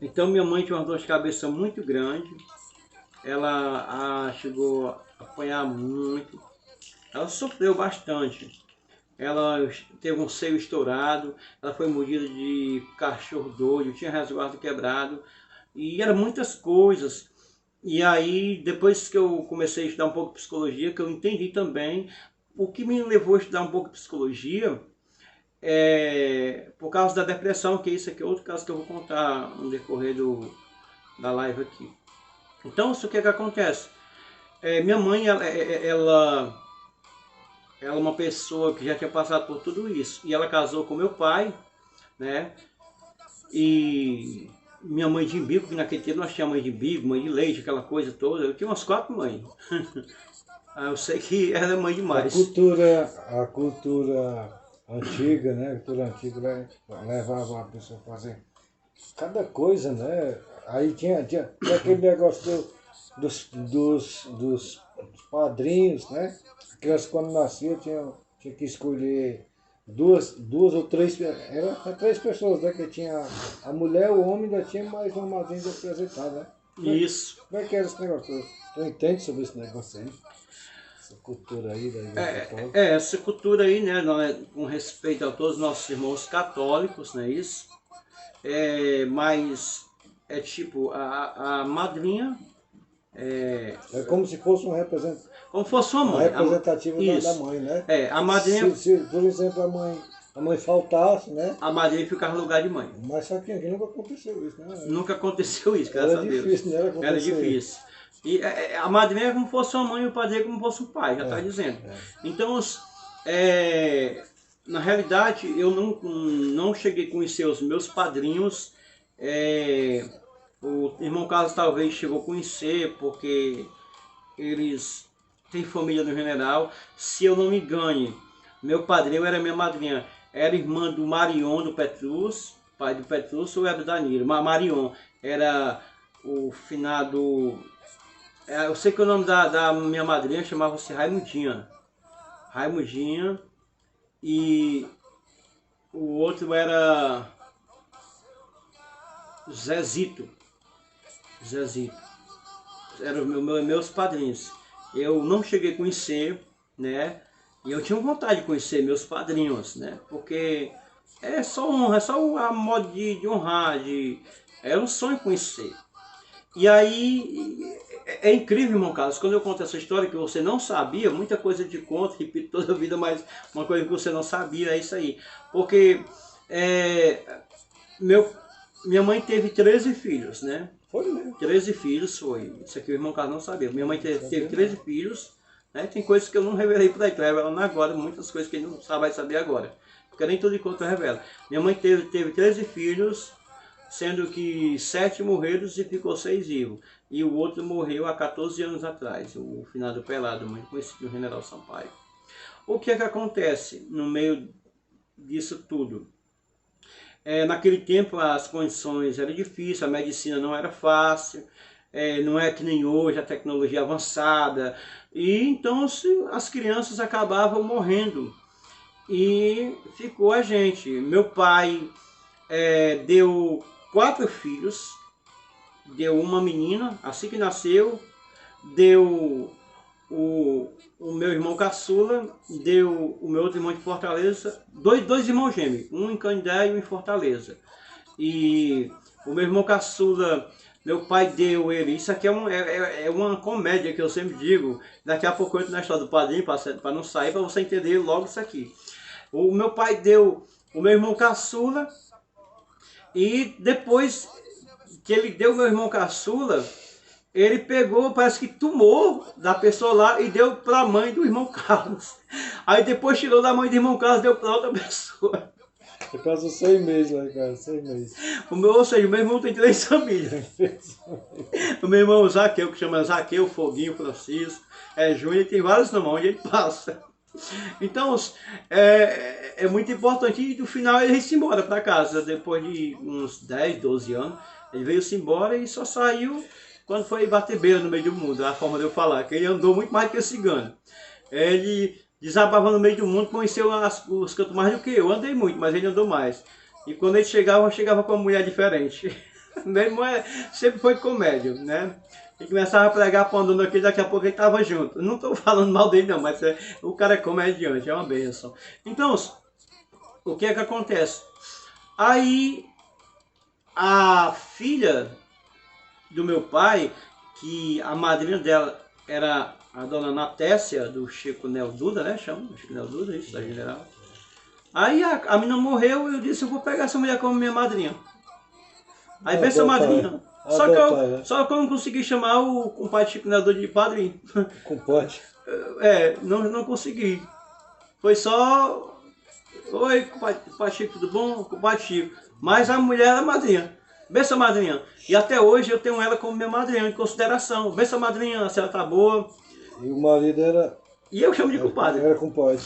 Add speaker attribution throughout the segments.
Speaker 1: Então minha mãe tinha uma dor de cabeça muito grande, ela chegou a apanhar muito, ela sofreu bastante. Ela teve um seio estourado, ela foi mordida de cachorro doido, tinha resguardo quebrado, e eram muitas coisas. E aí, depois que eu comecei a estudar um pouco de psicologia, que eu entendi também o que me levou a estudar um pouco de psicologia, por causa da depressão, que isso aqui é outro caso que eu vou contar no decorrer da live aqui. Então, isso o que acontece? Minha mãe, ela é uma pessoa que já tinha passado por tudo isso. E ela casou com meu pai, né? E minha mãe de imbigo, que naquele tempo nós tínhamos mãe de imbigo, mãe de leite, aquela coisa toda. Eu tinha umas 4 mães. Eu sei que ela é mãe
Speaker 2: A
Speaker 1: demais.
Speaker 2: cultura, a cultura antiga, né? A cultura antiga levava a pessoa a fazer cada coisa, né? Aí tinha aquele negócio dos padrinhos, né? A criança quando nascia tinha que escolher duas ou três, era três pessoas, né? Que tinha a mulher, o homem, ainda tinha mais uma madrinha de apresentar, né?
Speaker 1: Isso.
Speaker 2: Como é que era esse negócio? Tu entende sobre esse negócio aí? Essa cultura aí da Igreja Católica?
Speaker 1: Essa cultura aí, né? Com respeito a todos os nossos irmãos católicos, não é isso? Mas é tipo, a madrinha
Speaker 2: É como se fosse
Speaker 1: como fosse uma
Speaker 2: uma
Speaker 1: mãe.
Speaker 2: representativa da
Speaker 1: Isso.
Speaker 2: mãe, né?
Speaker 1: A madrinha,
Speaker 2: Se, por exemplo, a mãe faltasse, né?
Speaker 1: a madrinha ficava no lugar de mãe.
Speaker 2: Mas só que aqui nunca aconteceu isso, né?
Speaker 1: Nunca aconteceu isso, graças
Speaker 2: Era
Speaker 1: a Deus.
Speaker 2: difícil, né? Era
Speaker 1: Era
Speaker 2: acontecer.
Speaker 1: difícil. E a madrinha é como fosse uma mãe e o padrinho é como fosse um pai, já está
Speaker 2: É,
Speaker 1: dizendo.
Speaker 2: é.
Speaker 1: Então, na realidade, eu não cheguei a conhecer os meus padrinhos. O irmão Carlos talvez chegou a conhecer, porque eles têm família no general. Se eu não me engane, meu padrinho era minha madrinha. Era irmã do Marion do Petrus, pai do Petrus, ou era do Danilo? Marion era o finado. Eu sei que o nome da minha madrinha chamava-se Raimundinha. Raimundinha. E o outro era Zezito. Zezito. Eram meus padrinhos. Eu não cheguei a conhecer, né? E eu tinha vontade de conhecer meus padrinhos, né? Porque é só honra, é só a modo de honrar, era um sonho conhecer. E aí é incrível, irmão Carlos, quando eu conto essa história que você não sabia, muita coisa eu te conto, repito toda a vida, mas uma coisa que você não sabia é isso aí. Porque meu, minha mãe teve 13 filhos, né?
Speaker 2: Foi mesmo.
Speaker 1: 13 filhos foi. Isso aqui o irmão Carlos não sabia. Minha mãe teve 13 filhos, né? Tem coisas que eu não revelei para ele, revelando agora, muitas coisas que ele não vai saber agora. Porque nem tudo enquanto eu revelo. Minha mãe teve 13 filhos, sendo que 7 morreram e ficou 6 vivos. E o outro morreu há 14 anos atrás, o finado Pelado, muito conhecido, o General Sampaio. O que é que acontece no meio disso tudo? Naquele tempo as condições eram difíceis, a medicina não era fácil, não é que nem hoje, a tecnologia avançada, e então as crianças acabavam morrendo. E ficou a gente. Meu pai deu 4 filhos, deu uma menina, assim que nasceu, deu o meu irmão caçula, deu o meu outro irmão de Fortaleza, dois irmãos gêmeos, um em Canindé e um em Fortaleza. E o meu irmão caçula, meu pai deu ele, isso aqui é uma comédia que eu sempre digo, daqui a pouco eu entro na história do padrinho, para não sair, para você entender logo isso aqui. O meu pai deu o meu irmão caçula, e depois que ele deu o meu irmão caçula, ele pegou, parece que tumor da pessoa lá e deu para a mãe do irmão Carlos. Aí depois tirou da mãe do irmão Carlos e deu para outra pessoa.
Speaker 2: Eu passo 6 meses lá, cara, 6 meses.
Speaker 1: Ou seja, o meu irmão tem 3 famílias. O meu irmão Zaqueu, que chama Zaqueu, Foguinho, Francisco, Júnior, tem vários nomes onde ele passa. Então, é muito importante. E no final ele veio-se embora para casa, depois de uns 10, 12 anos. Ele veio-se embora e só saiu quando foi bater beira no meio do mundo, a forma de eu falar, que ele andou muito mais que esse cigano. Ele desabava no meio do mundo, conheceu os cantos mais do que eu andei muito, mas ele andou mais. E quando ele chegava com uma mulher diferente. Meu irmão sempre foi comédia, né? Ele começava a pregar pondo aqui, daqui a pouco ele estava junto. Não estou falando mal dele não, mas o cara é comediante, é uma bênção. Então, o que é que acontece? Aí, a filha do meu pai, que a madrinha dela era a dona Natécia, do Chico Nel Duda, né? Chama Chico Nel Duda, isso, da General. Aí a menina morreu e eu disse, eu vou pegar essa mulher como minha madrinha. Aí veio essa madrinha. Só que eu não consegui chamar o compadre Chico Nel Duda de padrinho.
Speaker 2: Compadre.
Speaker 1: Não consegui. Foi só... Oi, compadre Chico, tudo bom? Compadre Chico. Mas a mulher era madrinha. Benção, madrinha. E até hoje eu tenho ela como minha madrinha, em consideração. Benção, madrinha, a senhora tá boa.
Speaker 2: E o marido era...
Speaker 1: E eu chamo de compadre.
Speaker 2: Era compadre.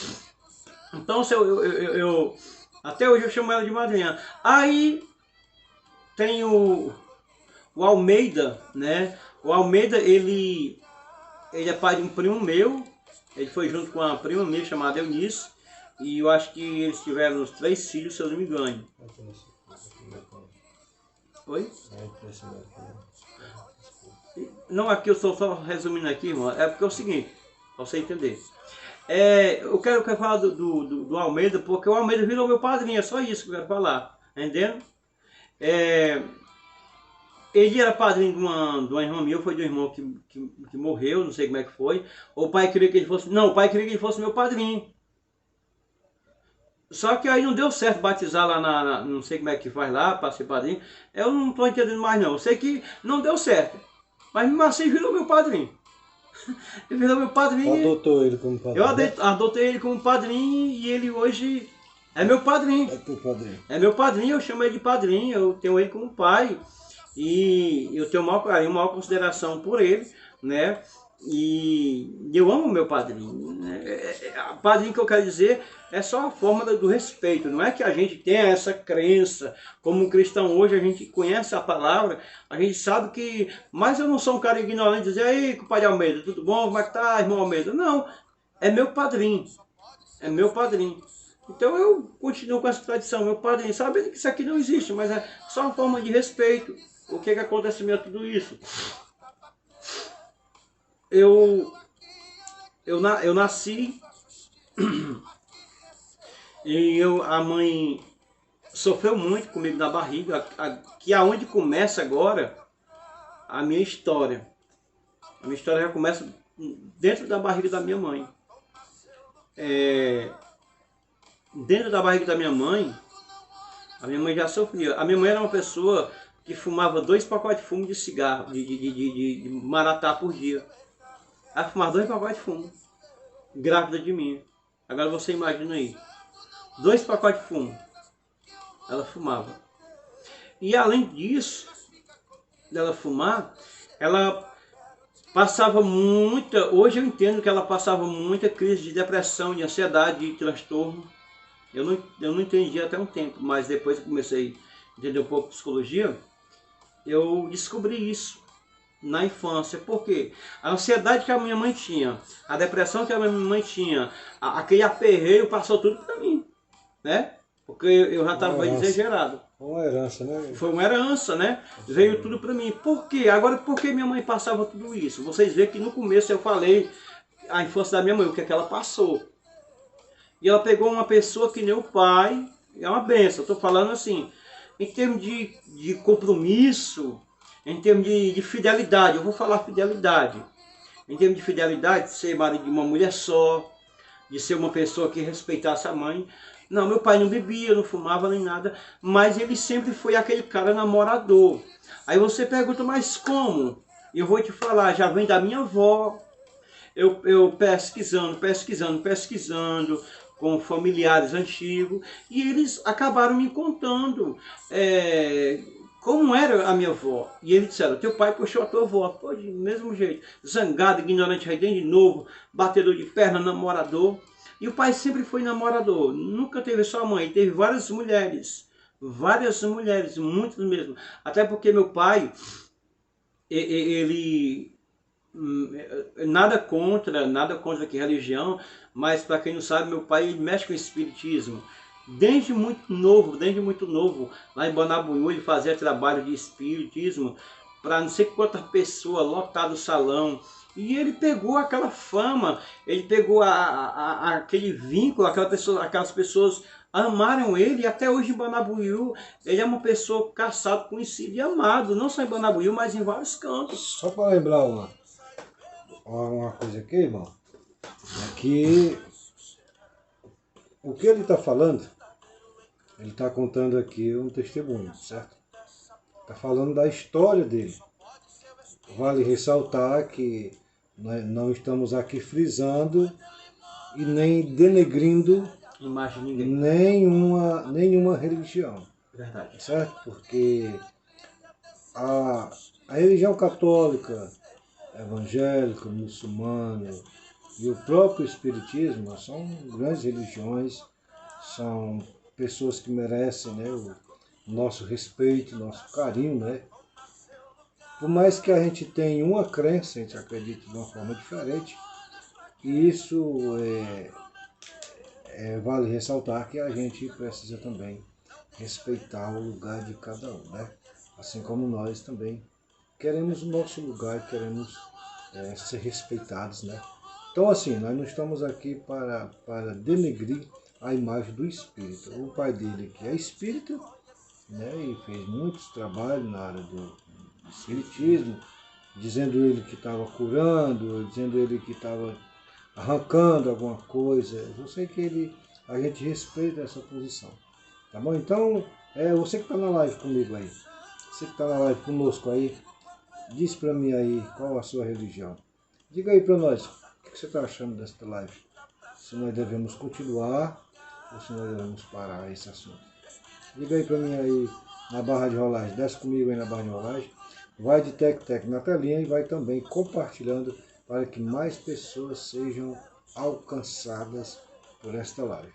Speaker 1: Então, até hoje eu chamo ela de madrinha. Aí tem o Almeida, né? O Almeida, ele é pai de um primo meu. Ele foi junto com uma prima minha chamada Eunice. E eu acho que eles tiveram uns 3 filhos, se eu não me engano. Oi? Não, aqui eu estou só resumindo aqui, irmão. É porque é o seguinte, para você entender. Eu quero falar do Almeida, porque o Almeida virou meu padrinho, é só isso que eu quero falar. Entendendo? Ele era padrinho de uma irmã minha, foi de um irmão que morreu, não sei como é que foi. O pai queria que ele fosse... Não, o pai queria que ele fosse meu padrinho. Só que aí não deu certo batizar lá não sei como é que faz lá para ser padrinho. Eu não estou entendendo mais não. Eu sei que não deu certo. Mas mesmo assim virou meu padrinho. Ele virou meu padrinho.
Speaker 2: Adotou ele como padrinho.
Speaker 1: Eu adotei ele como padrinho e ele hoje é meu padrinho.
Speaker 2: É teu padrinho.
Speaker 1: É meu padrinho, eu chamo ele de padrinho, eu tenho ele como pai. E eu tenho o maior carinho, maior consideração por ele, né? E eu amo meu padrinho, né? Padrinho que eu quero dizer é só a forma do respeito. Não é que a gente tenha essa crença. Como cristão hoje a gente conhece a palavra, a gente sabe que... Mas eu não sou um cara ignorante de dizer, ei, compadre Almeida, tudo bom? Como é que tá, irmão Almeida? Não, é meu padrinho. É meu padrinho. Então eu continuo com essa tradição, meu padrinho, sabendo que isso aqui não existe, mas é só uma forma de respeito. O que acontece com tudo isso? Eu nasci e a mãe sofreu muito comigo na barriga, que é onde começa agora a minha história. A minha história já começa dentro da barriga da minha mãe. Dentro da barriga da minha mãe, a minha mãe já sofria. A minha mãe era uma pessoa que fumava 2 pacotes de fumo de cigarro, de maratá por dia. Ela fumava 2 pacotes de fumo, grávida de mim. Agora você imagina aí, 2 pacotes de fumo, ela fumava. E além disso, dela fumar, ela passava hoje eu entendo que ela passava muita crise de depressão, de ansiedade, de transtorno. Eu não entendi até um tempo, mas depois que comecei a entender um pouco de psicologia, eu descobri isso na infância. Por quê? A ansiedade que a minha mãe tinha, a depressão que a minha mãe tinha, aquele aperreio passou tudo para mim, né? Porque eu já estava bem exagerado.
Speaker 2: Uma herança, né?
Speaker 1: Foi uma herança, né? Veio tudo para mim. Por quê? Agora, por que minha mãe passava tudo isso? Vocês veem que no começo eu falei a infância da minha mãe, o que é que ela passou. E ela pegou uma pessoa que nem o pai, é uma benção. Estou falando assim, em termos de compromisso, em termos de fidelidade, eu vou falar fidelidade. Em termos de fidelidade, de ser marido de uma mulher só, de ser uma pessoa que respeitasse a mãe. Não, meu pai não bebia, não fumava nem nada, mas ele sempre foi aquele cara namorador. Aí você pergunta, mas como? Eu vou te falar, já vem da minha avó. Eu pesquisando com familiares antigos, e eles acabaram me contando como era a minha avó. E eles disseram, teu pai puxou a tua avó, pô, do mesmo jeito, zangado, ignorante, aí dentro de novo, batedor de perna, namorador. E o pai sempre foi namorador, nunca teve só a mãe, teve várias mulheres, muitas mesmo. Até porque meu pai, ele... Nada contra que religião, mas para quem não sabe, meu pai mexe com espiritismo. desde muito novo, lá em Banabuiú, ele fazia trabalho de espiritismo para não sei quantas pessoas, lotado o salão. E ele pegou aquela fama, ele pegou aquele vínculo, aquelas pessoas amaram ele, e até hoje em Banabuiú, ele é uma pessoa caçado, conhecido e amado, não só em Banabuiú, mas em vários cantos.
Speaker 2: Só para lembrar uma coisa aqui, irmão, é que o que ele está falando, ele está contando aqui um testemunho, certo? Está falando da história dele. Vale ressaltar que nós não estamos aqui frisando e nem denegrindo
Speaker 1: Imagem de ninguém.
Speaker 2: nenhuma religião.
Speaker 1: Verdade.
Speaker 2: Certo? Porque a religião católica, evangélica, muçulmana e o próprio espiritismo são grandes religiões, são pessoas que merecem, né, o nosso respeito, nosso carinho, né? Por mais que a gente tenha uma crença, a gente acredita de uma forma diferente, e isso vale ressaltar que a gente precisa também respeitar o lugar de cada um, né? Assim como nós também queremos o nosso lugar, queremos ser respeitados, né? Então, assim, nós não estamos aqui para denegrir a imagem do espírito. O pai dele, que é espírita, né, e fez muitos trabalhos na área do espiritismo, dizendo ele que estava curando, dizendo ele que estava arrancando alguma coisa. Eu sei que a gente respeita essa posição. Tá bom? Então, você que está na live comigo aí, você que está na live conosco aí, diz para mim aí qual a sua religião. Diga aí para nós, o que você está achando desta live? Se nós devemos continuar ou se nós devemos parar esse assunto. Diga aí para mim aí na barra de rolagem, desce comigo aí na barra de rolagem, vai de tec-tec na telinha e vai também compartilhando para que mais pessoas sejam alcançadas por esta live.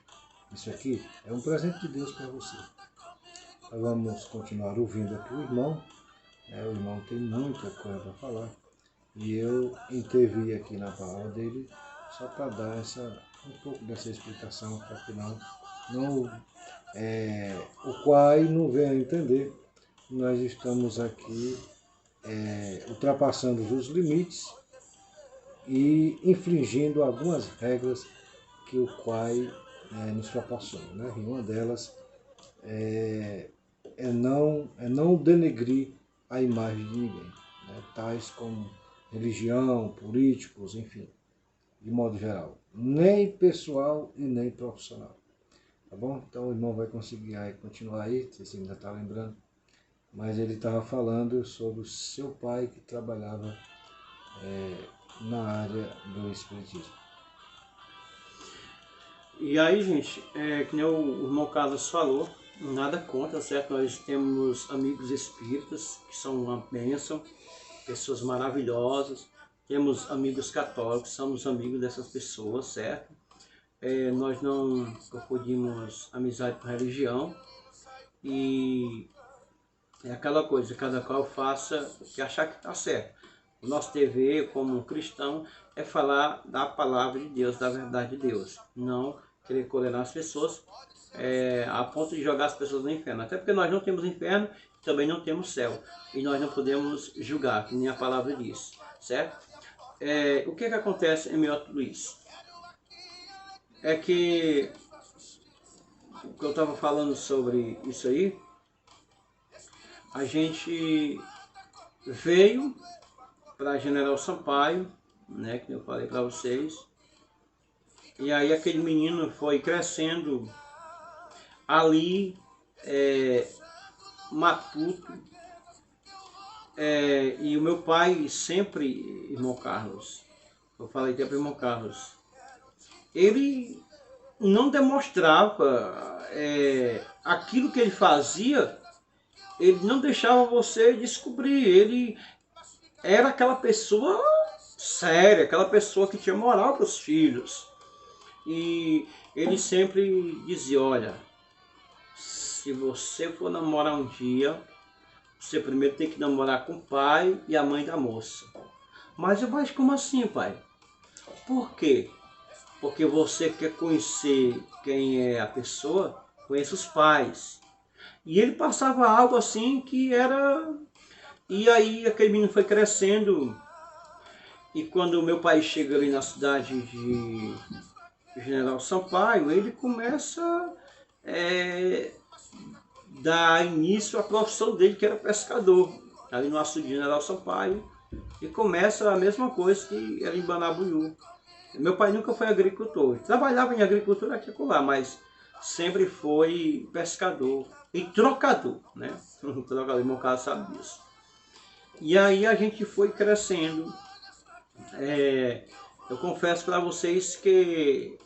Speaker 2: Isso aqui é um presente de Deus para você. Nós vamos continuar ouvindo aqui o irmão. O irmão tem muita coisa para falar. E eu intervi aqui na palavra dele só para dar um pouco dessa explicação, para que o qual não venha a entender que nós estamos aqui ultrapassando os limites e infringindo algumas regras que o Quai nos proporciona, né? E uma delas é não denegrir a imagem de ninguém, né? Tais como religião, políticos, enfim, de modo geral, nem pessoal e nem profissional. Tá bom? Então o irmão vai conseguir aí continuar aí, se você ainda está lembrando, mas ele estava falando sobre o seu pai que trabalhava na área do espiritismo.
Speaker 1: E aí, gente, que nem o irmão Carlos falou, nada contra, certo? Nós temos amigos espíritas, que são uma bênção, pessoas maravilhosas. Temos amigos católicos, somos amigos dessas pessoas, certo? Nós não confundimos amizade com religião. E é aquela coisa, cada qual faça o que achar que está certo. O nosso dever, como um cristão, é falar da palavra de Deus, da verdade de Deus. Não querer condenar as pessoas a ponto de jogar as pessoas no inferno. Até porque nós não temos inferno, também não temos céu. E nós não podemos julgar, que nem a palavra diz, certo? O que acontece em meio a tudo isso? É que o que eu estava falando sobre isso aí, a gente veio para General Sampaio, né, que eu falei para vocês, e aí aquele menino foi crescendo ali, matuto, e o meu pai sempre, irmão Carlos, eu falei até para o irmão Carlos, ele não demonstrava aquilo que ele fazia, ele não deixava você descobrir, ele era aquela pessoa séria, aquela pessoa que tinha moral para os filhos. E ele sempre dizia, olha, se você for namorar um dia, você primeiro tem que namorar com o pai e a mãe da moça. Mas como assim, pai? Por quê? Porque você quer conhecer quem é a pessoa, conheço os pais. E ele passava algo assim que era... E aí aquele menino foi crescendo. E quando o meu pai chega ali na cidade de General Sampaio, ele começa a dar início à profissão dele, que era pescador, ali no açude de General Sampaio. E começa a mesma coisa que era em Banabuiú. Meu pai nunca foi agricultor, trabalhava em agricultura aqui e lá, mas sempre foi pescador e trocador, né? Trocador, meu caso sabe disso. E aí a gente foi crescendo. Eu confesso para vocês que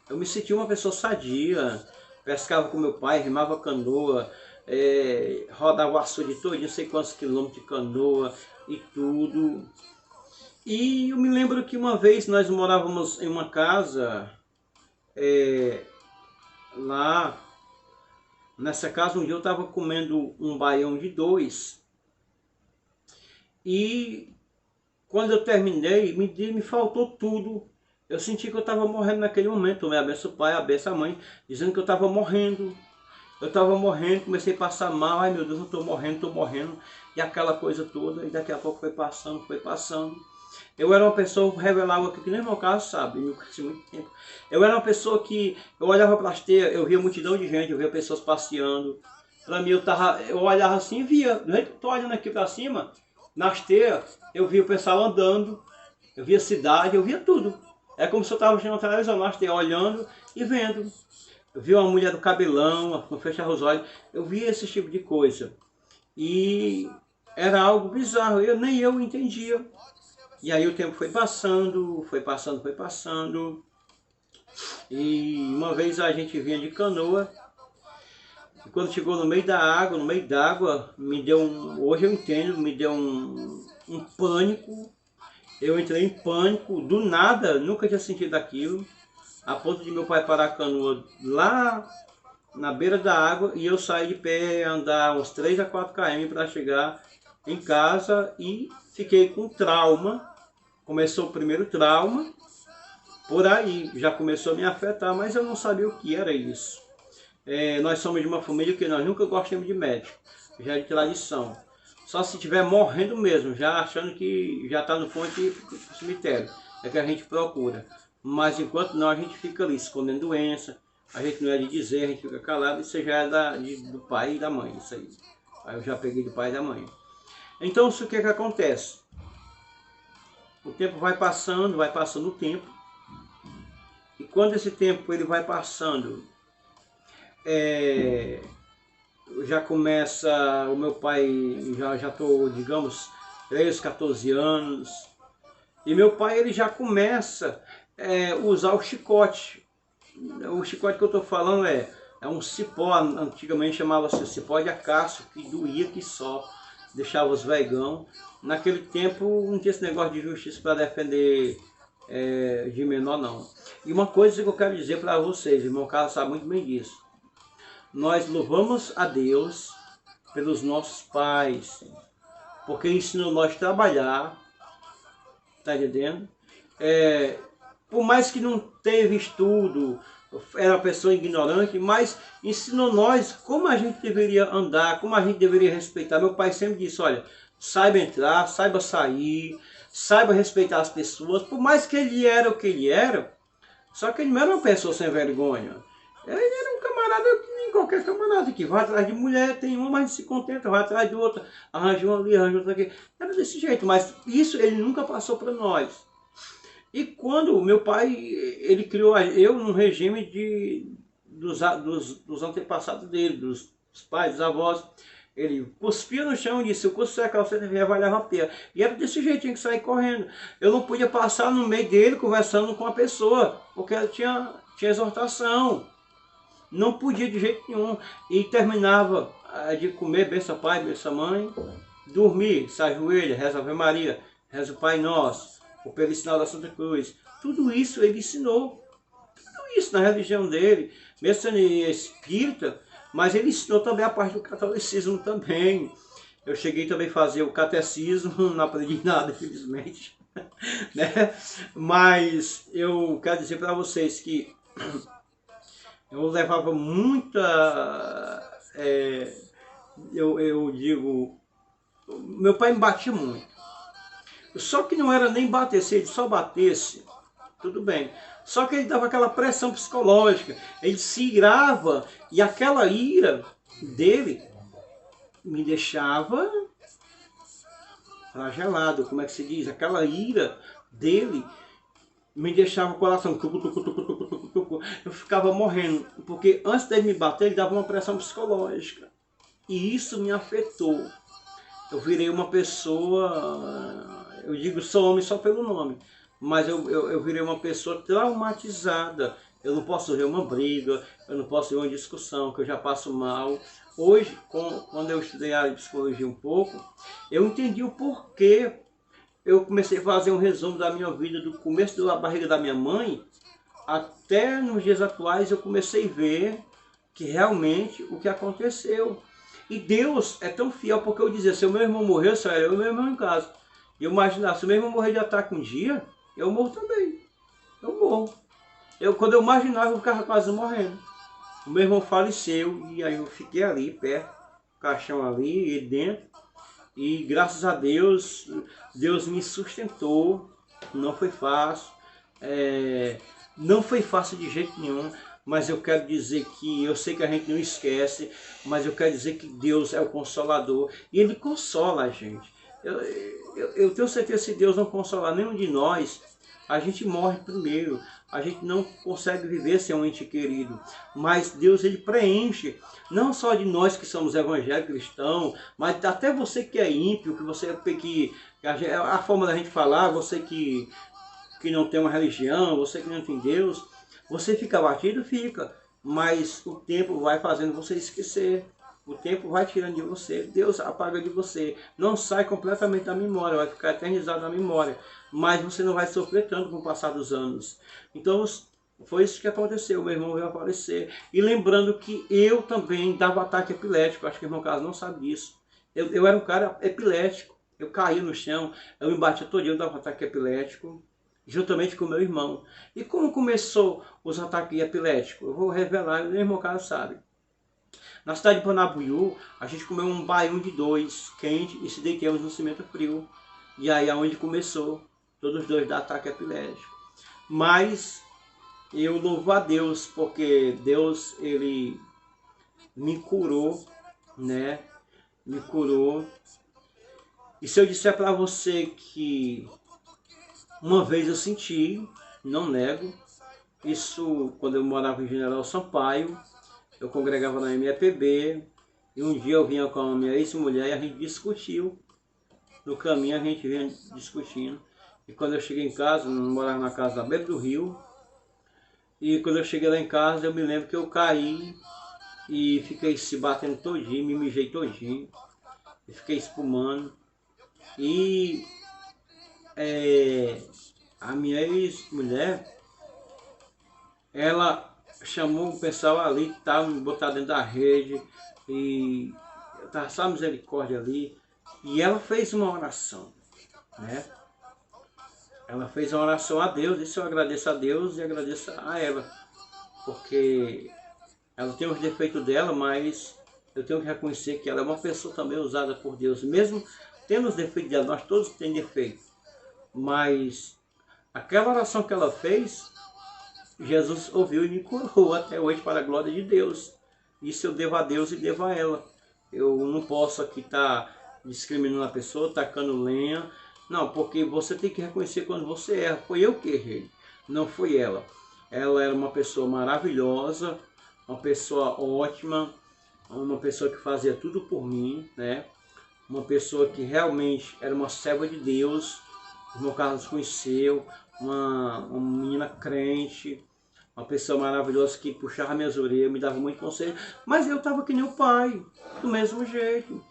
Speaker 1: eu me senti uma pessoa sadia, pescava com meu pai, remava canoa, rodava o açude todo, não sei quantos quilômetros de canoa e tudo. E eu me lembro que uma vez nós morávamos em uma casa, lá nessa casa um dia eu estava comendo um baião de 2 e quando eu terminei me faltou tudo. Eu senti que eu estava morrendo naquele momento. Me abençoe o pai, abençoe a mãe, dizendo que eu estava morrendo. Eu estava morrendo, comecei a passar mal, ai meu Deus, eu estou morrendo, e aquela coisa toda, e daqui a pouco foi passando, foi passando. Eu era uma pessoa, vou revelar algo aqui que nem meu caso sabe, eu conheci muito tempo. Eu era uma pessoa que, eu olhava para as teias, eu via multidão de gente, eu via pessoas passeando. Para mim, eu olhava assim e via, do jeito que eu estou olhando aqui para cima, nas teias, eu via o pessoal andando, eu via cidade, eu via tudo. É como se eu estava assistindo a televisão, nas teias, olhando e vendo. Eu via uma mulher do cabelão, não fechava os olhos, eu via esse tipo de coisa. E era algo bizarro, nem eu entendia. E aí o tempo foi passando, foi passando, foi passando. E uma vez a gente vinha de canoa. E quando chegou no meio da água, no meio d'água, me deu hoje eu entendo, me deu um pânico. Eu entrei em pânico, do nada, nunca tinha sentido aquilo. A ponto de meu pai parar a canoa lá na beira da água e eu sair de pé, andar uns 3 a 4 km para chegar em casa e fiquei com trauma. Começou o primeiro trauma, por aí já começou a me afetar, mas eu não sabia o que era isso. Nós somos de uma família que nós nunca gostamos de médico, já é de tradição. Só se estiver morrendo mesmo, já achando que já está no fundo do cemitério, é que a gente procura. Mas enquanto não, a gente fica ali escondendo doença, a gente não é de dizer, a gente fica calado, isso já é do pai e da mãe, isso aí. Aí eu já peguei do pai e da mãe. Então, isso o que acontece? O tempo vai passando o tempo, e quando esse tempo ele vai passando, já começa, o meu pai, já estou, digamos, 13, 14 anos, e meu pai ele já começa usar o chicote. O chicote que eu estou falando é um cipó, antigamente chamava-se cipó de acácio, que doía que só, deixava os vegão. Naquele tempo não tinha esse negócio de justiça para defender de menor não. E uma coisa que eu quero dizer para vocês, irmão Carlos sabe muito bem disso. Nós louvamos a Deus pelos nossos pais, porque ensinou nós a trabalhar, tá entendendo? Por mais que não teve estudo, era uma pessoa ignorante, mas ensinou nós como a gente deveria andar, como a gente deveria respeitar. Meu pai sempre disse, olha, saiba entrar, saiba sair, saiba respeitar as pessoas, por mais que ele era o que ele era, só que ele não era uma pessoa sem vergonha. Ele era um camarada, nem qualquer camarada, que vai atrás de mulher, tem uma, mas se contenta, vai atrás de outra, arranja uma ali, arranja outra aqui. Era desse jeito, mas isso ele nunca passou para nós. E quando meu pai, ele criou eu num regime dos antepassados dele, dos pais, dos avós, ele cuspia no chão e disse, o custo da calceta vai levar a pia. E era desse jeito, tinha que sair correndo. Eu não podia passar no meio dele conversando com a pessoa, porque ela tinha exortação. Não podia de jeito nenhum. E terminava de comer, benção pai, benção mãe, dormir, se ajoelha, reza Ave Maria, reza o Pai Nosso, o pelo sinal da Santa Cruz. Tudo isso ele ensinou. Tudo isso na religião dele, mesmo sendo espírita, mas ele ensinou também a parte do catolicismo também. Eu cheguei também a fazer o catecismo, não aprendi nada, infelizmente. Né? Mas eu quero dizer para vocês que Eu levava muita, eu digo, meu pai me batia muito. Só que não era nem bater, se ele só batesse, tudo bem. Só que ele dava aquela pressão psicológica, ele se irava e aquela ira dele me deixava flagelado, como é que se diz? Aquela ira dele me deixava o coração tucu, tucu, tucu, tucu, tucu, tucu. Eu ficava morrendo, porque antes dele me bater, ele dava uma pressão psicológica. E isso me afetou. Eu virei uma pessoa, eu digo sou homem só pelo nome, mas eu virei uma pessoa traumatizada. Eu não posso ver uma briga, eu não posso ver uma discussão, que eu já passo mal. Hoje, quando eu estudei a área de psicologia um pouco, eu entendi o porquê. Eu comecei a fazer um resumo da minha vida, do começo da barriga da minha mãe, até nos dias atuais eu comecei a ver que realmente o que aconteceu. E Deus é tão fiel, porque eu dizia, se o meu irmão morreu, só era eu e meu irmão em casa. E eu imaginava, se o meu irmão morrer de ataque um dia, eu morro também. Eu morro. Quando eu imaginava, eu ficava quase morrendo. O meu irmão faleceu, e aí eu fiquei ali, perto, caixão ali, e dentro. E graças a Deus, Deus me sustentou. Não foi fácil. Não foi fácil de jeito nenhum. Mas eu quero dizer que, eu sei que a gente não esquece, mas eu quero dizer que Deus é o Consolador. E Ele consola a gente. Eu tenho certeza que se Deus não consolar nenhum de nós, a gente morre primeiro. A gente não consegue viver sem um ente querido. Mas Deus, Ele preenche, não só de nós que somos evangélicos, cristãos, mas até você que é ímpio, que você que a forma da gente falar, você que não tem uma religião, você que não tem Deus, você fica abatido? Fica. Mas o tempo vai fazendo você esquecer. O tempo vai tirando de você. Deus apaga de você. Não sai completamente da memória. Vai ficar eternizado na memória. Mas você não vai sofrer tanto com o passar dos anos. Então foi isso que aconteceu. Meu irmão veio a falecer. E lembrando que eu também dava ataque epilético. Acho que o irmão Carlos não sabe disso. Eu era um cara epilético. Eu caía no chão. Eu me batia todo dia. Eu dava ataque epilético. Juntamente com meu irmão. E como começou os ataques epiléticos? Eu vou revelar, meu irmão Carlos sabe. Na cidade de Panabuiú, a gente comeu um baião de 2, quente, e se deitamos no cimento frio. E aí é onde começou, todos os dois, da ataque epilético. Mas eu louvo a Deus, porque Deus, Ele me curou, né? Me curou. E se eu disser para você que uma vez eu senti, não nego, isso quando eu morava em General Sampaio, eu congregava na MFPB, e um dia eu vinha com a minha ex-mulher e a gente discutiu. No caminho a gente vinha discutindo. E quando eu cheguei em casa, eu morava na casa da beira do rio, e quando eu cheguei lá em casa, eu me lembro que eu caí e fiquei se batendo todinho, me mijei todinho, e fiquei espumando. E a minha ex-mulher, ela chamou o pessoal ali que estava me botar dentro da rede, e eu estava só misericórdia ali, e ela fez uma oração, né? Ela fez uma oração a Deus, isso eu agradeço a Deus e agradeço a ela, porque ela tem os defeitos dela, mas eu tenho que reconhecer que ela é uma pessoa também usada por Deus, mesmo tendo os defeitos dela, nós todos temos defeitos, mas aquela oração que ela fez, Jesus ouviu e me curou até hoje para a glória de Deus. Isso eu devo a Deus e devo a ela. Eu não posso aqui estar discriminando a pessoa, tacando lenha. Não, porque você tem que reconhecer quando você erra. Foi eu que errei, não foi ela. Ela era uma pessoa maravilhosa, uma pessoa ótima, uma pessoa que fazia tudo por mim, né? Uma pessoa que realmente era uma serva de Deus. O irmão Carlos conheceu, uma menina crente, uma pessoa maravilhosa que puxava minhas orelhas, me dava muito conselho, mas eu estava que nem o pai, do mesmo jeito.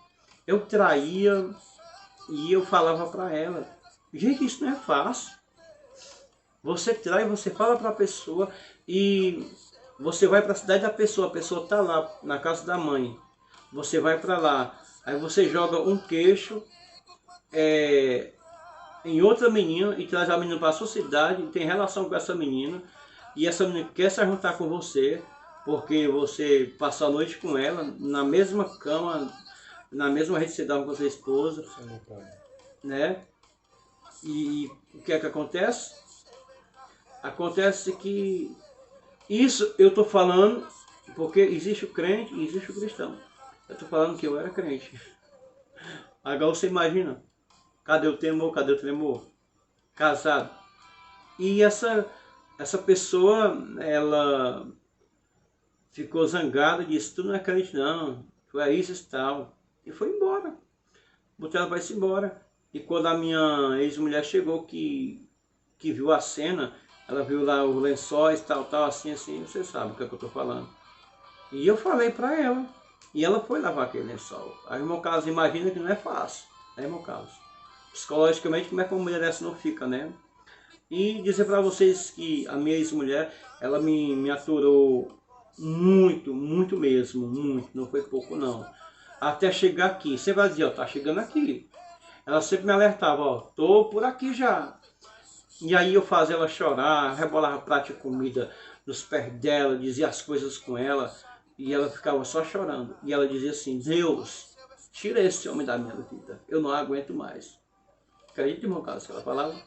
Speaker 1: Eu traía e eu falava para ela, gente, isso não é fácil. Você trai, você fala para a pessoa e você vai para a cidade da pessoa, a pessoa está lá na casa da mãe, você vai para lá, aí você joga um queixo em outra menina e traz a menina para a sua cidade, tem relação com essa menina, e essa menina quer se juntar com você, porque você passou a noite com ela, na mesma cama, na mesma rede que você dava com a sua esposa, né? E o que é que acontece? Acontece que isso eu estou falando porque existe o crente e existe o cristão. Eu estou falando que eu era crente. Agora você imagina, cadê o temor, cadê o tremor? Casado. E essa pessoa, ela ficou zangada e disse, tu não é crente não, tu é isso e tal. E foi embora. Botou ela para ir embora. E quando a minha ex-mulher chegou, que viu a cena, ela viu lá os lençóis, tal, assim, você sabe o que é que eu estou falando. E eu falei para ela. E ela foi lavar aquele lençol. Aí, irmão Carlos, imagina que não é fácil, né, irmão Carlos? Psicologicamente, como é que uma mulher dessa não fica, né? E dizer para vocês que a minha ex-mulher, ela me aturou muito, muito mesmo, muito, não foi pouco não. Até chegar aqui, você vai dizer, ó, tá chegando aqui. Ela sempre me alertava, ó, tô por aqui já. E aí eu fazia ela chorar, rebolava prato de comida nos pés dela, dizia as coisas com ela, e ela ficava só chorando. E ela dizia assim, Deus, tira esse homem da minha vida, eu não aguento mais. Acredita, irmão Carlos, que ela falava?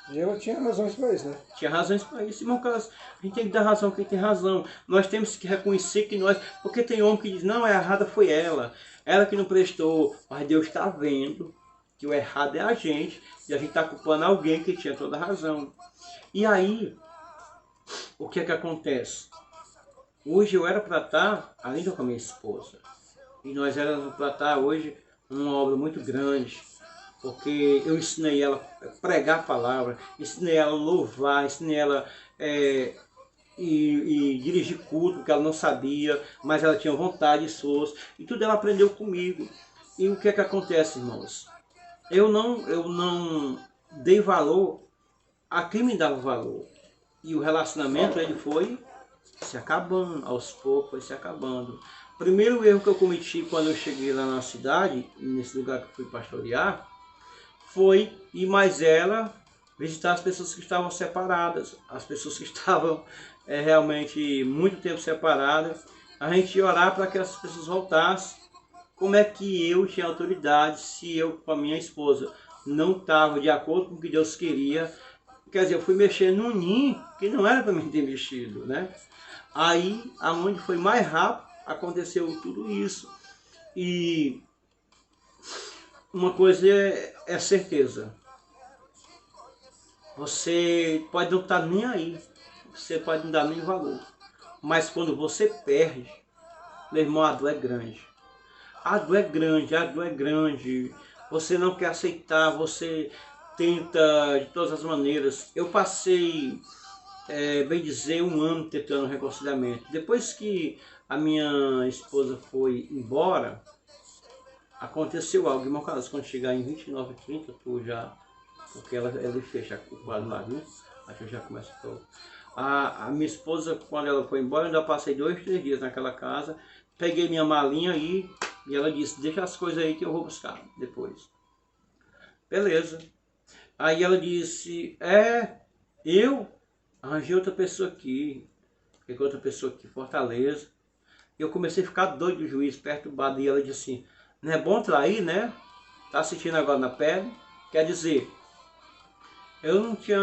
Speaker 2: E ela tinha razões para isso, né?
Speaker 1: Tinha razões para isso, irmão Carlos. A gente tem que dar razão a quem tem razão. Nós temos que reconhecer que nós... Porque tem homem que diz, não, a errada foi ela. Ela que não prestou. Mas Deus está vendo que o errado é a gente. E a gente está culpando alguém que tinha toda a razão. E aí, o que é que acontece? Hoje eu era para estar ainda com a minha esposa. E nós éramos para estar hoje uma obra muito grande. Porque eu ensinei ela a pregar a palavra, ensinei ela a louvar, ensinei ela e dirigir culto, porque ela não sabia, mas ela tinha vontade e esforço, e tudo ela aprendeu comigo. E o que é que acontece, irmãos? Eu não dei valor a quem me dava valor. E o relacionamento ele foi se acabando, aos poucos foi se acabando. O primeiro erro que eu cometi quando eu cheguei lá na cidade, nesse lugar que eu fui pastorear, foi ir mais ela visitar as pessoas que estavam separadas, as pessoas que estavam realmente muito tempo separadas, a gente ia orar para que essas pessoas voltassem. Como é que eu tinha autoridade se eu com a minha esposa não estava de acordo com o que Deus queria? Quer dizer, eu fui mexer num ninho que não era para mim ter mexido, né? Aí, aonde foi mais rápido, aconteceu tudo isso. E uma coisa é certeza. Você pode não estar nem aí. Você pode não dar nem valor. Mas quando você perde, meu irmão, a dor é grande. A dor é grande, a dor é grande. Você não quer aceitar, você tenta de todas as maneiras. Eu passei, bem dizer, 1 ano tentando reconciliamento. Depois que a minha esposa foi embora, aconteceu algo, irmão Carlos, quando chegar em 29, 30, tu já... Porque ela fecha o quadro lá, viu? Aqui eu já começo a minha esposa, quando ela foi embora, eu ainda passei 2, 3 dias naquela casa. Peguei minha malinha aí e ela disse, deixa as coisas aí que eu vou buscar depois. Beleza. Aí ela disse, eu arranjei outra pessoa aqui. Fiquei outra pessoa aqui, Fortaleza. Eu comecei a ficar doido do juiz, perturbado. E ela disse assim, não é bom trair, né? Tá sentindo agora na pele? Quer dizer, eu não tinha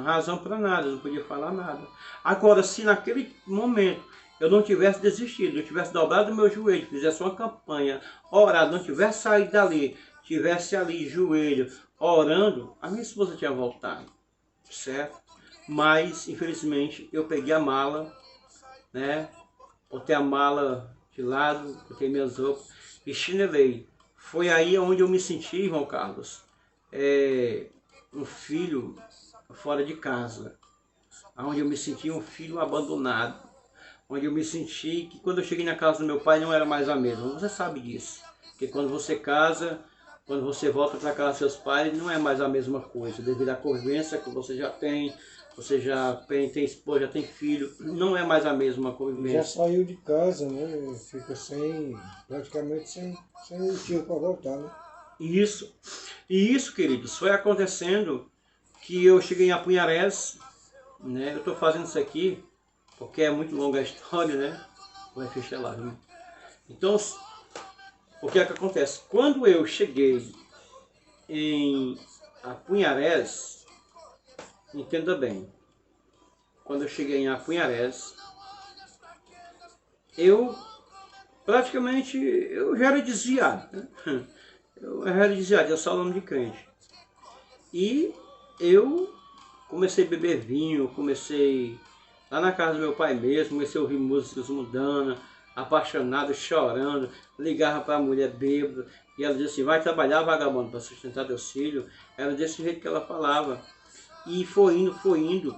Speaker 1: razão para nada, eu não podia falar nada. Agora, se naquele momento eu não tivesse desistido, eu tivesse dobrado o meu joelho, fizesse uma campanha, orado, não tivesse saído dali, tivesse ali, joelho, orando, a minha esposa tinha voltado, certo? Mas, infelizmente, eu peguei a mala, né? Botei a mala de lado, botei minhas roupas e chinelei. Foi aí onde eu me senti, irmão Carlos, um filho fora de casa, onde eu me senti um filho abandonado, onde eu me senti que quando eu cheguei na casa do meu pai não era mais a mesma. Você sabe disso, que quando você casa, quando você volta para casa dos seus pais, não é mais a mesma coisa, devido à convivência que você já tem, você já tem esposa, já tem filho, não é mais a mesma convivência.
Speaker 2: Já saiu de casa, né? Fica praticamente sem motivo para voltar, né?
Speaker 1: Isso. E isso, queridos, foi acontecendo que eu cheguei em Apunharés, né? Eu estou fazendo isso aqui porque é muito longa a história, né? Vai fechar lá, viu? Então, o que é que acontece? Quando eu cheguei em Apunharés, entenda bem, quando eu cheguei em Apunharés, eu praticamente eu já era desviado, né? Eu já era desviado, eu sou aluno de crente. E eu comecei a beber vinho, comecei lá na casa do meu pai mesmo, comecei a ouvir músicas mundanas, apaixonado, chorando, ligava para a mulher bêbada, e ela dizia assim, vai trabalhar, vagabundo, para sustentar teus filhos. Era desse jeito que ela falava. E foi indo, foi indo.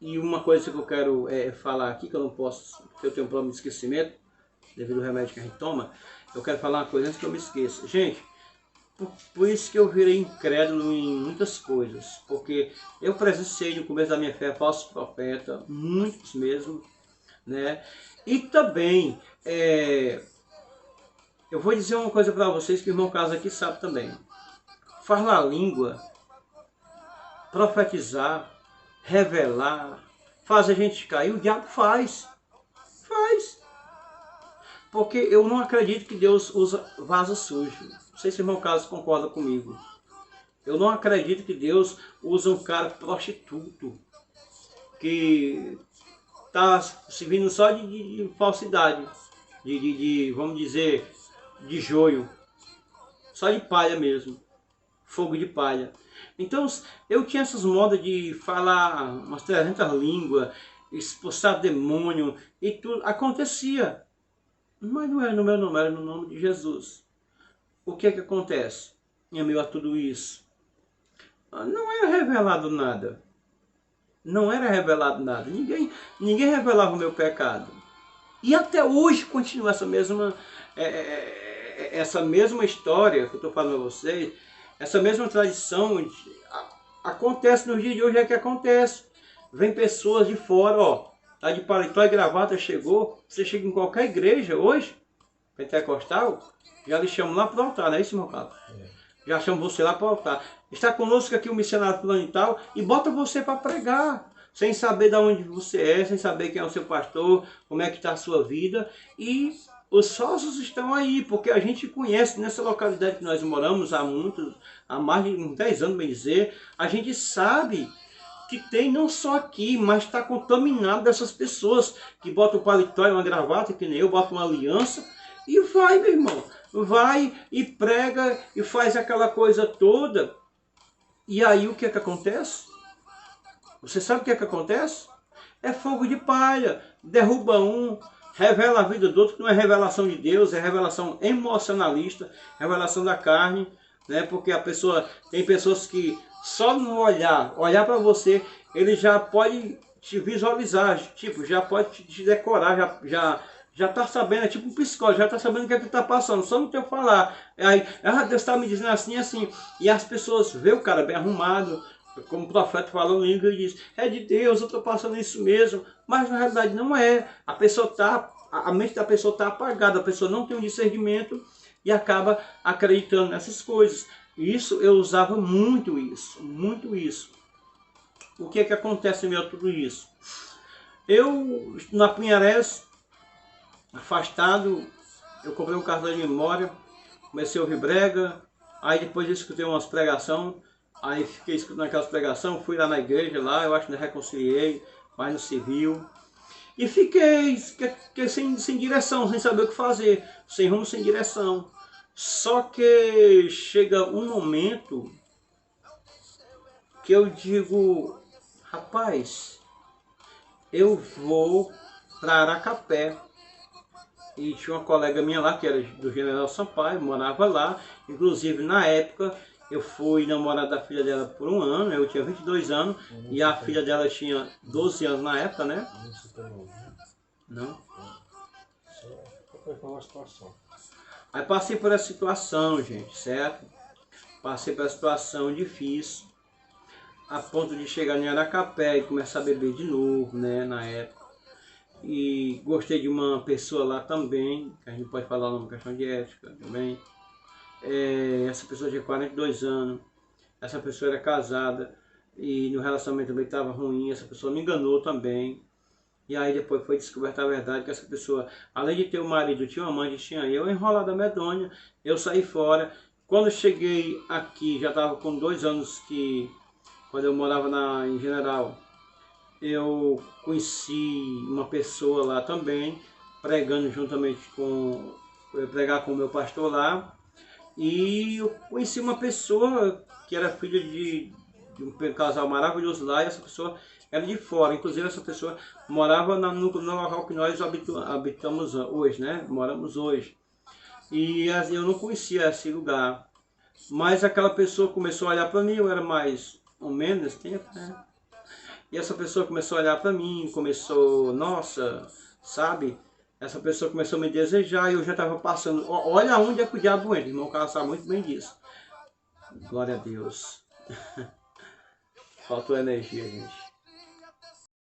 Speaker 1: E uma coisa que eu quero falar aqui, que eu não posso, porque eu tenho um problema de esquecimento, devido ao remédio que a gente toma, eu quero falar uma coisa antes que eu me esqueça. Gente, por isso que eu virei incrédulo em muitas coisas, porque eu presenciei no começo da minha fé falsos profetas, muitos mesmo, né? E também, eu vou dizer uma coisa para vocês que o irmão Carlos aqui sabe também. Falar a língua, profetizar, revelar, faz a gente cair, o diabo faz. Faz. Porque eu não acredito que Deus usa vaso sujo. Não sei se o irmão Carlos concorda comigo. Eu não acredito que Deus usa um cara prostituto, que está se vindo só de falsidade, vamos dizer, de joio, só de palha mesmo, fogo de palha. Então eu tinha essas modas de falar umas 300 línguas, expulsar demônio e tudo, acontecia. Mas não era no meu nome, era no nome de Jesus. O que é que acontece em meio a tudo isso? Não era revelado nada. Não era revelado nada. Ninguém revelava o meu pecado. E até hoje continua essa mesma história que eu estou falando a vocês, essa mesma tradição. Acontece no dia de hoje, é que acontece. Vem pessoas de fora, ó, tá de paletó e gravata, chegou. Você chega em qualquer igreja hoje, pentecostal, já lhe chamam lá para o altar, não é isso, meu caro? Já chamam você lá para o altar. Está conosco aqui o missionário fulano e tal, e bota você para pregar, sem saber de onde você é, sem saber quem é o seu pastor, como é que está a sua vida. E os falsos estão aí, porque a gente conhece nessa localidade que nós moramos há mais de 10 anos, bem dizer, a gente sabe que tem não só aqui, mas está contaminado dessas pessoas que botam um paletó e uma gravata, que nem eu, botam uma aliança, e vai, meu irmão, vai e prega e faz aquela coisa toda. E aí o que é que acontece? Você sabe o que é que acontece? É fogo de palha, derruba um, revela a vida do outro, que não é revelação de Deus, é revelação emocionalista, revelação da carne, né? Porque tem pessoas que só no olhar para você, ele já pode te visualizar, tipo, já pode te decorar, já está sabendo, é tipo um psicólogo, já está sabendo o que é que está passando, só no teu falar. Aí, Deus está me dizendo assim, assim. E as pessoas vê o cara bem arrumado, como o profeta falando em língua, e diz, é de Deus, eu estou passando isso mesmo. Mas na realidade não é. A mente da pessoa está apagada, a pessoa não tem um discernimento e acaba acreditando nessas coisas. Isso, eu usava muito isso, muito isso. O que é que acontece em meio a tudo isso? Eu, na Pinharés, afastado, eu comprei um cartão de memória, comecei a ouvir brega, aí depois eu escutei umas pregação, aí fiquei escutando aquelas pregação, fui lá na igreja, lá, eu acho que me reconciliei, mas no civil, e fiquei sem direção, sem saber o que fazer, sem rumo, sem direção. Só que chega um momento que eu digo, rapaz, eu vou para Aracapé. E tinha uma colega minha lá, que era do General Sampaio, morava lá. Inclusive, na época, eu fui namorado da filha dela por um ano, eu tinha 22 anos, e a filha dela tinha 12 anos na época, né? Não? Aí passei por essa situação, gente, certo? Passei por essa situação difícil, a ponto de chegar em Aracapé e começar a beber de novo, né, na época. E gostei de uma pessoa lá também, que a gente pode falar numa questão de ética também. Essa pessoa tinha 42 anos, essa pessoa era casada e no relacionamento também estava ruim, essa pessoa me enganou também. E aí depois foi descoberta a verdade que essa pessoa, além de ter um marido, tinha uma amante, tinha eu, enrolada medonha, eu saí fora. Quando eu cheguei aqui, já estava com 2 anos que, quando eu morava em General, eu conheci uma pessoa lá também, pregando juntamente com, eu ia pregar com o meu pastor lá, e eu conheci uma pessoa que era filha de um casal maravilhoso lá, e essa pessoa era de fora. Inclusive essa pessoa morava no local que nós habitamos hoje, né? Moramos hoje. E eu não conhecia esse lugar. Mas aquela pessoa começou a olhar para mim, eu era mais ou menos tempo, né? E essa pessoa começou a olhar para mim, começou, nossa, sabe? Essa pessoa começou a me desejar e eu já estava passando. Olha onde é que o diabo entra, irmão, o cara sabe muito bem disso. Glória a Deus. Faltou energia, gente.